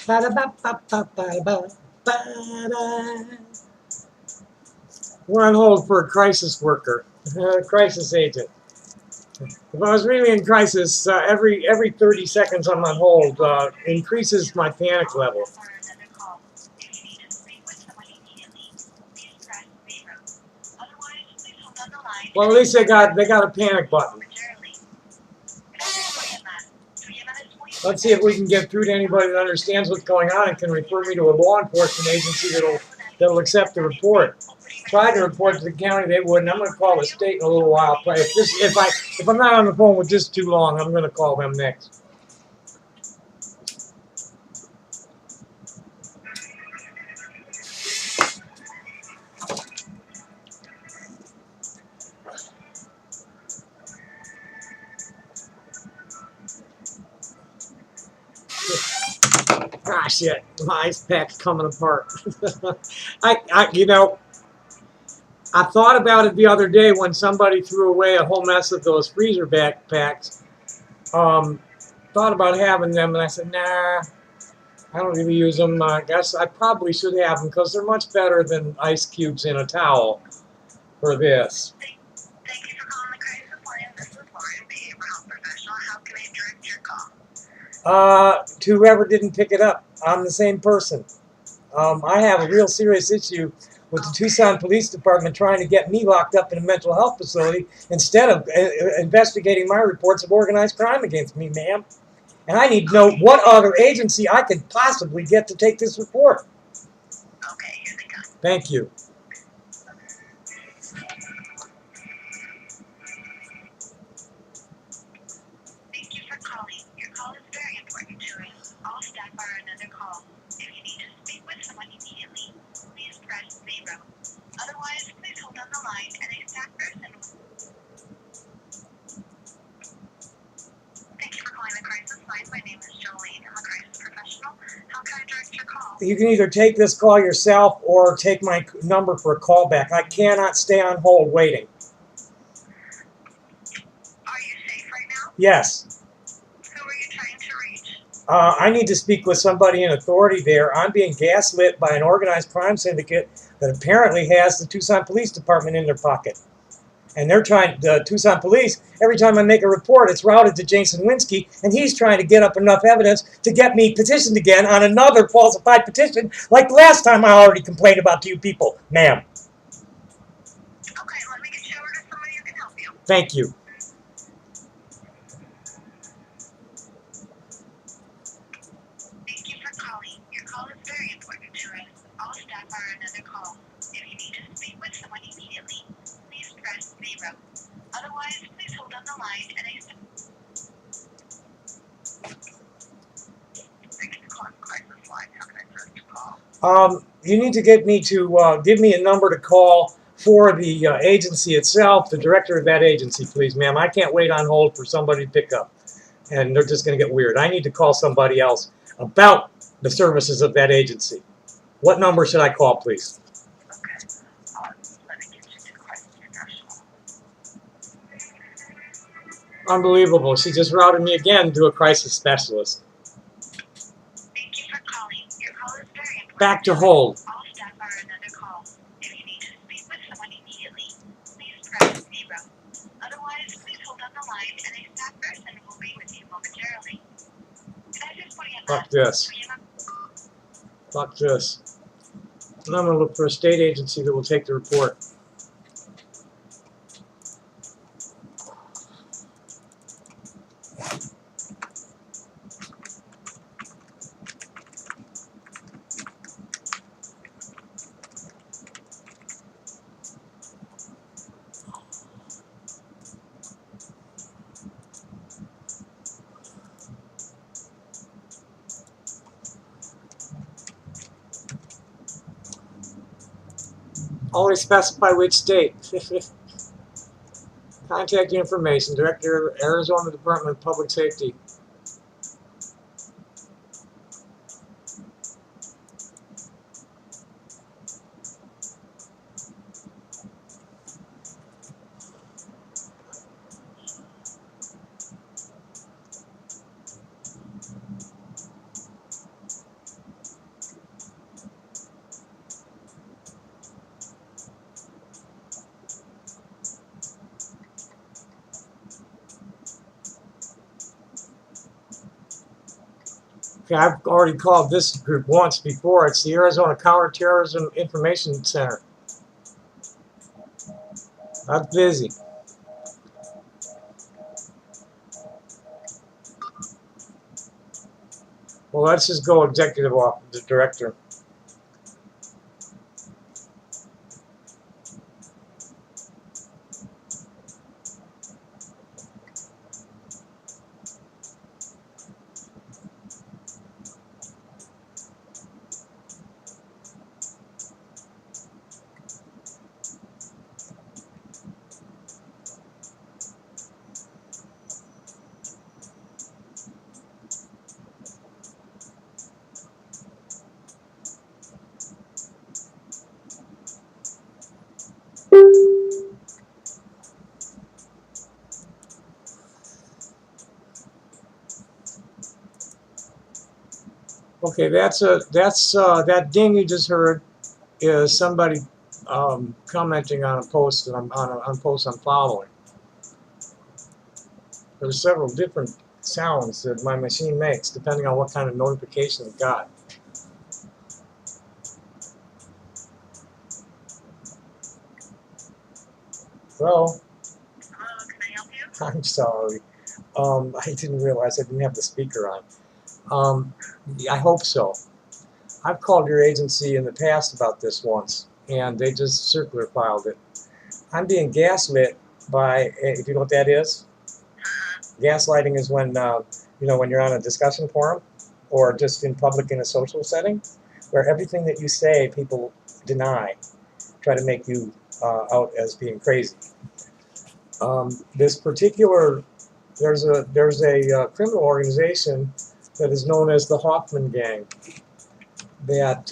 Ba-da-ba-ba-ba-ba-ba-da. We're on hold for a crisis worker, crisis agent. If I was really in crisis, every 30 seconds I'm on hold increases my panic level. Well, at least they got a panic button. Let's see if we can get through to anybody that understands what's going on and can refer me to a law enforcement agency that'll accept the report. Tried to report to the county, they wouldn't. I'm going to call the state in a little while. If I'm not on the phone with this too long, I'm going to call them next. Ah, shit, my ice pack's coming apart. I thought about it the other day when somebody threw away a whole mess of those freezer backpacks. Thought about having them, and I said, nah, I don't really use them. I guess I probably should have them because they're much better than ice cubes in a towel for this. Thank you for calling the crisis line. This is Lauren, behavioral health professional. How can I direct your call? To whoever didn't pick it up, I'm the same person. I have a real serious issue with the Tucson Police Department trying to get me locked up in a mental health facility instead of investigating my reports of organized crime against me, ma'am. And I need to know what other agency I could possibly get to take this report. Okay, here they go. Thank you. Thank you for calling. Your call is very important to us. All staff are on another call. If you need to speak with someone immediately, please press 0. Otherwise, please hold on the line and a staff person will... Thank you for calling the crisis line. My name is Jolene. I'm a crisis professional. How can I direct your call? You can either take this call yourself or take my number for a callback. I cannot stay on hold waiting. Are you safe right now? Yes. Who are you trying to reach? I need to speak with somebody in authority there. I'm being gaslit by an organized crime syndicate that apparently has the Tucson Police Department in their pocket. And they're trying, the Tucson Police, every time I make a report, it's routed to Jason Winsky, and he's trying to get up enough evidence to get me petitioned again on another falsified petition, like the last time I already complained about to you people, ma'am. Okay, let me get you over to somebody who can help you. Thank you. Thank you for calling. Your call is very important to us. All staff are on another call. If you need to speak with someone immediately, please press 0. Otherwise, please hold on the line and a staff... Thank you for calling the crisis line. How can I direct your call? You need to get me to give me a number to call for the agency itself, the director of that agency, please, ma'am. I can't wait on hold for somebody to pick up, and they're just going to get weird. I need to call somebody else about the services of that agency. What number should I call, please? Okay. Let me get you to the crisis professional. Unbelievable. She just routed me again to a crisis specialist. Thank you for calling. Your call is very important. Back to hold. All staff are on another call. If you need to speak with someone immediately, please press 0. Otherwise, please hold on the line and a staff person will be with you momentarily. Can I just put you on Fuck this. Fuck this. And I'm going to look for a state agency that will take the report. Always specify which state. Contact information, Director of Arizona Department of Public Safety. Okay, I've already called this group once before. It's the Arizona Counterterrorism Information Center. I'm busy. Well, let's just go executive office, the director. Okay, that ding you just heard is somebody commenting on a post that on post I'm following. There's several different sounds that my machine makes depending on what kind of notification it got. Hello? Hello, can I help you? I'm sorry. I didn't realize I didn't have the speaker on. I hope so. I've called your agency in the past about this once, and they just circular filed it. I'm being gaslit by, if you know what that is? Gaslighting is when, when you're on a discussion forum or just in public in a social setting, where everything that you say people deny, try to make you out as being crazy. This particular, there's a criminal organization that is known as the Hoffman Gang that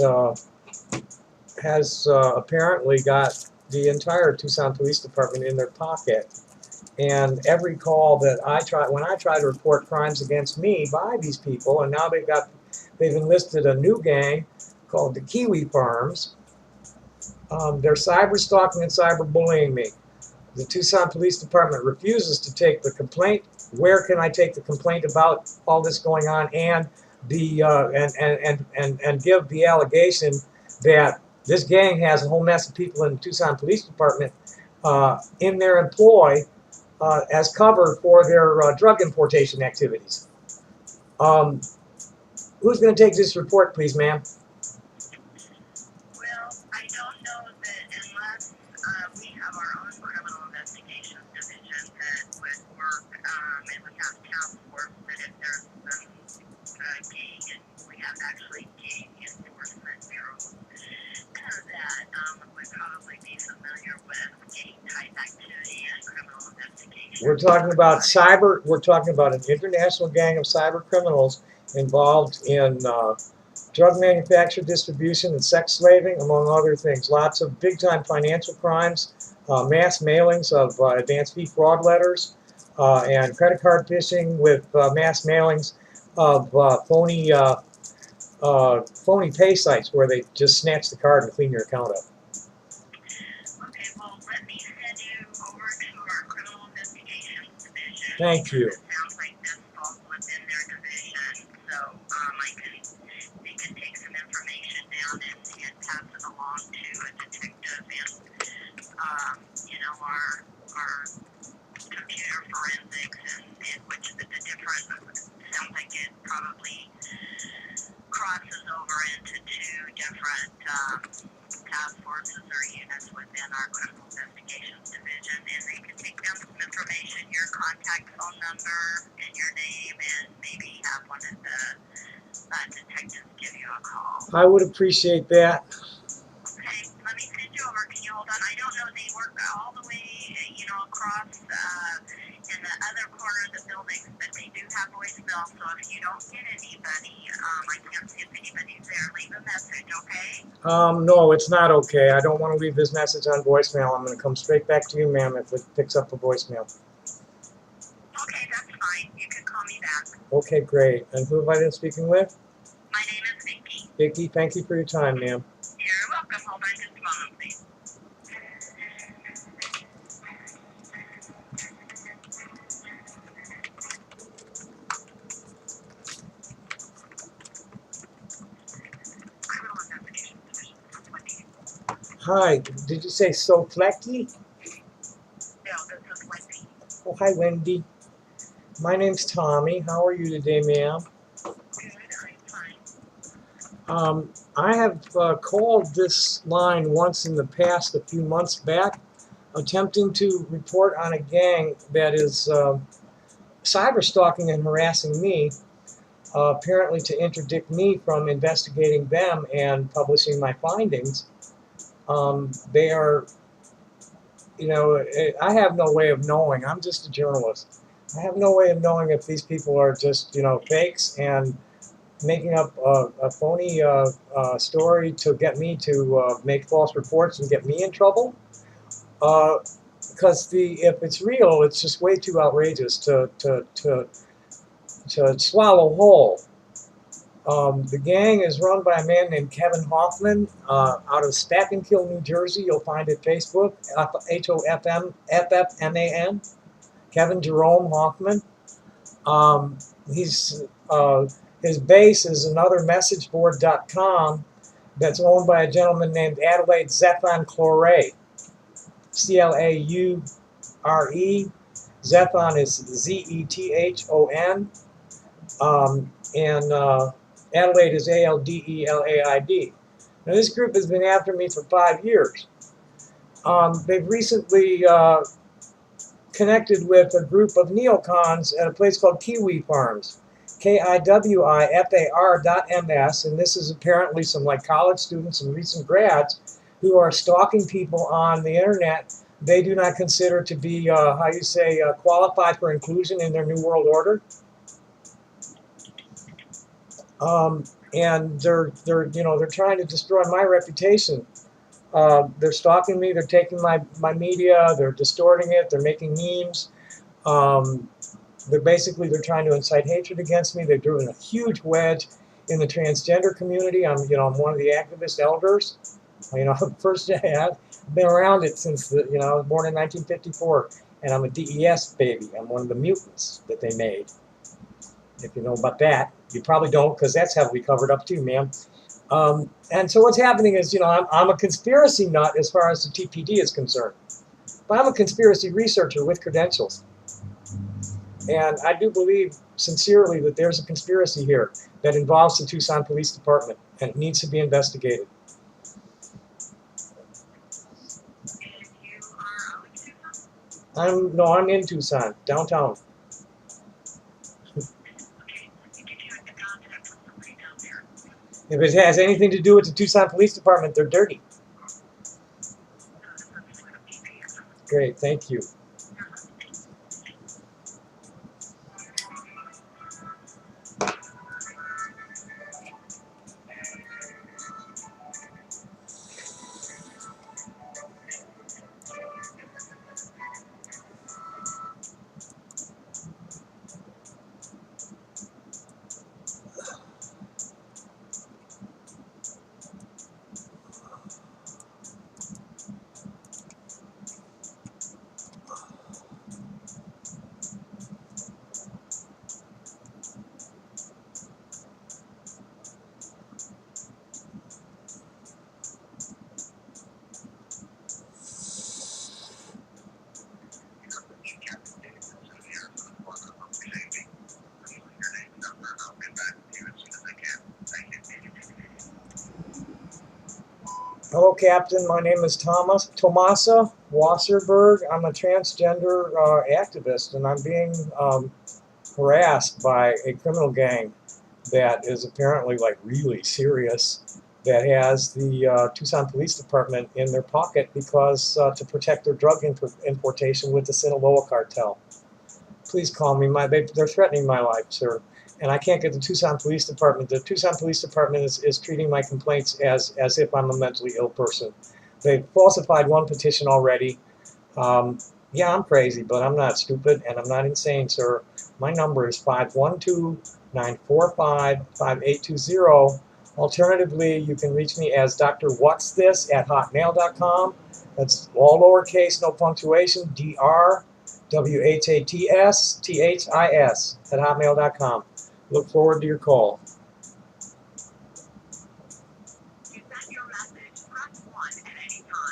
has apparently got the entire Tucson Police Department in their pocket. And every call that when I try to report crimes against me by these people, and now they've enlisted a new gang called the Kiwi Farms. They're cyber stalking and cyber bullying me. The Tucson Police Department refuses to take the complaint. Where can I take the complaint about all this going on, and the and give the allegation that this gang has a whole mess of people in the Tucson Police Department in their employ as cover for their drug importation activities. Who's going to take this report, please, ma'am? Well, I don't know that unless we have our own criminal investigations division that would work, and we have task force that if there's some gang, and we have actually gang enforcement bureaus that would probably be familiar with gang type activity and criminal investigation. We're talking about cyber. We're talking about an international gang of cyber criminals involved in drug manufacture, distribution, and sex slaving, among other things. Lots of big-time financial crimes, mass mailings of advance fee fraud letters, and credit card phishing with mass mailings of phony pay sites where they just snatch the card and clean your account up. Okay, well, let me send you over to our criminal investigations division. Thank you. It sounds like this falls within their division, so they can take some information down and pass it along to a detective and, our computer forensics and which the different, sounds like it probably crosses over into two different task forces or units within our criminal investigations division, and they can take down some information, your contact phone number and your name, and maybe have one of the detectives give you a call. I would appreciate that. Okay, let me send you over. Can you hold on? I don't know, they work all the way, across in the other corner of the building, but they do have voicemail, so if you don't get anybody, I can't see if anybody's there. Leave a message, okay? No, it's not okay. I don't want to leave this message on voicemail. I'm going to come straight back to you, ma'am, if it picks up a voicemail. Okay, that's fine. You can call me back. Okay, great. And who have I been speaking with? My name is Vicki. Vicki, thank you for your time, ma'am. You're welcome. Hold on just a moment, please. Hi, did you say so flecky? No, this is Wendy. Oh, hi, Wendy. My name's Tommy. How are you today, ma'am? Good, I'm fine. I have called this line once in the past, a few months back, attempting to report on a gang that is cyber stalking and harassing me, apparently to interdict me from investigating them and publishing my findings. They are, I have no way of knowing. I'm just a journalist. I have no way of knowing if these people are just, fakes and making up a phony story to get me to make false reports and get me in trouble. Because if it's real, it's just way too outrageous to swallow whole. The gang is run by a man named Kevin Hoffman out of Staffenkill, New Jersey. You'll find it Facebook, Hoffman, Kevin Jerome Hoffman. His base is another messageboard.com that's owned by a gentleman named Adelaide Zethon Claure, Claure. Zethon is Zethon. And Adelaide is Aldelaid. Now, this group has been after me for 5 years. They've recently connected with a group of neocons at a place called Kiwi Farms, KIWIFAR.MS, and this is apparently some college students and recent grads who are stalking people on the internet they do not consider to be, qualified for inclusion in their New World Order. And they're trying to destroy my reputation. They're stalking me. They're taking my media. They're distorting it. They're making memes. They're trying to incite hatred against me. They've driven a huge wedge in the transgender community. I'm one of the activist elders. First I've been around it since I was born in 1954, and I'm a DES baby. I'm one of the mutants that they made. If you know about that, you probably don't, because that's heavily covered up too, ma'am. And so what's happening is, I'm a conspiracy nut as far as the TPD is concerned, but I'm a conspiracy researcher with credentials, and I do believe sincerely that there's a conspiracy here that involves the Tucson Police Department, and it needs to be investigated. And you are out in Tucson? I'm in Tucson, downtown. If it has anything to do with the Tucson Police Department, they're dirty. Great, thank you. Hello, Captain. My name is Tomasa Wasserberg. I'm a transgender activist, and I'm being harassed by a criminal gang that is apparently really serious, that has the Tucson Police Department in their pocket because to protect their drug importation with the Sinaloa cartel. Please call me. They're threatening my life, sir. And I can't get the Tucson Police Department. The Tucson Police Department is treating my complaints as if I'm a mentally ill person. They've falsified one petition already. Yeah, I'm crazy, but I'm not stupid, and I'm not insane, sir. My number is 512-945-5820. Alternatively, you can reach me as Dr. What's This at hotmail.com. That's all lowercase, no punctuation, DRWHATSTHIS at hotmail.com. Look forward to your call. To send your message, press 1 at any time.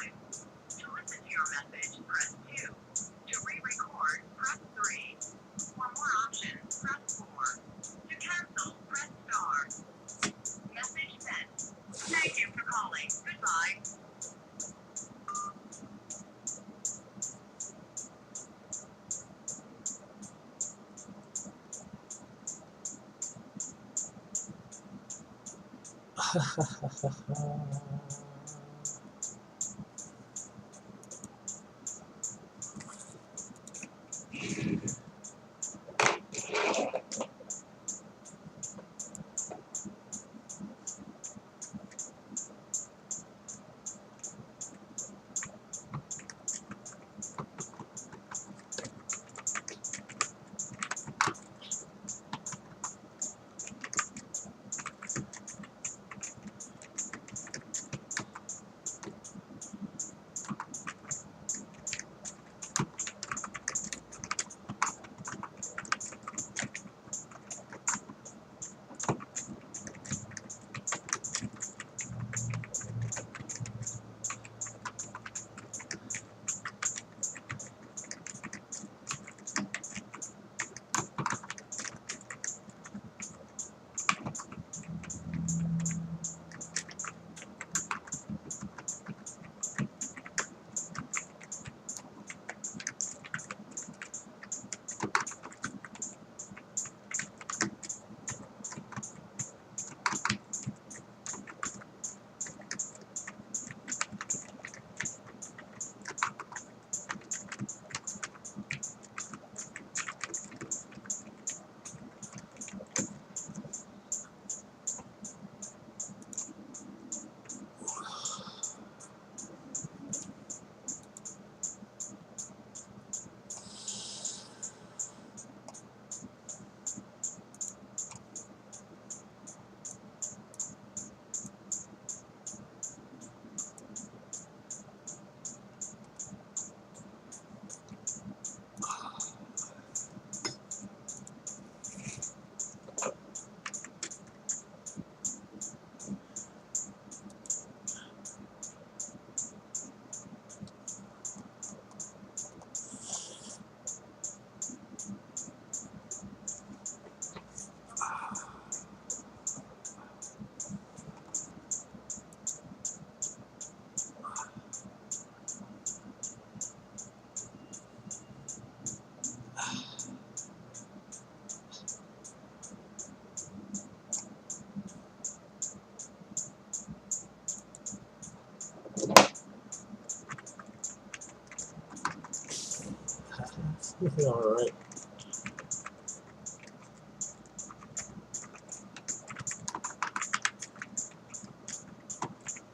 All right.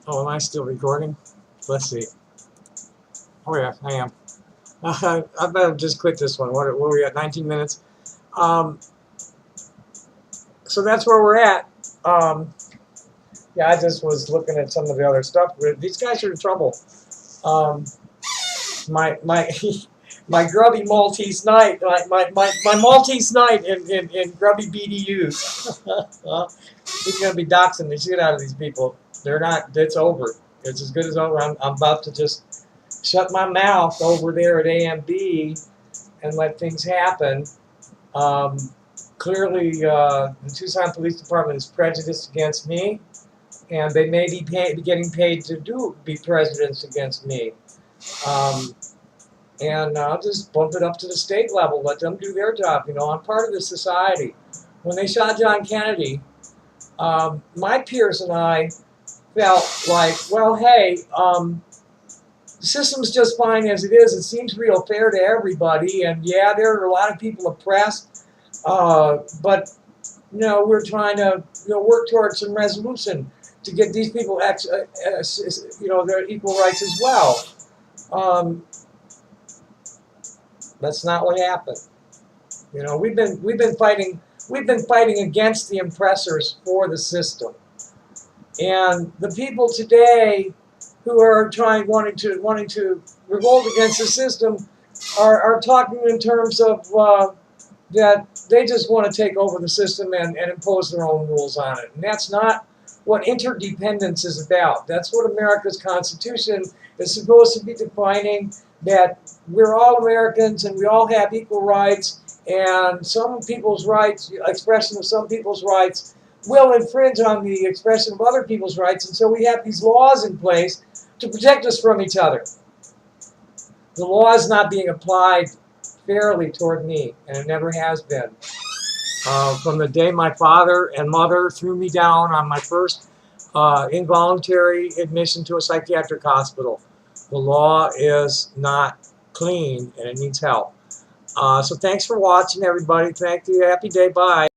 Oh, am I still recording? Let's see. Oh yeah, I am. I better just quit this one. What are we at? 19 minutes. So that's where we're at. Yeah, I just was looking at some of the other stuff. These guys are in trouble. My my grubby Maltese night, my Maltese night in grubby BDUs. He's gonna be doxing the shit out of these people. They're not. It's over. It's as good as over. I'm about to just shut my mouth over there at AMB and let things happen. Clearly, the Tucson Police Department is prejudiced against me, and they may be getting paid to be prejudiced against me. And I'll just bump it up to the state level, let them do their job. You know, I'm part of the society. When they shot John Kennedy, my peers and I felt like, well, hey, the system's just fine as it is. It seems real fair to everybody. And yeah, there are a lot of people oppressed, but you know, we're trying to work towards some resolution to get these people, their equal rights as well. That's not what happened. You know, we've been fighting against the oppressors for the system, and the people today who are wanting to revolt against the system are talking in terms of that they just want to take over the system and impose their own rules on it, and that's not what interdependence is about. That's what America's Constitution is supposed to be defining, that we're all Americans and we all have equal rights, and some people's rights, expression of some people's rights, will infringe on the expression of other people's rights, and so we have these laws in place to protect us from each other. The law is not being applied fairly toward me, and it never has been. From the day my father and mother threw me down on my first involuntary admission to a psychiatric hospital. The law is not clean and it needs help. So thanks for watching, everybody. Thank you. Happy day. Bye.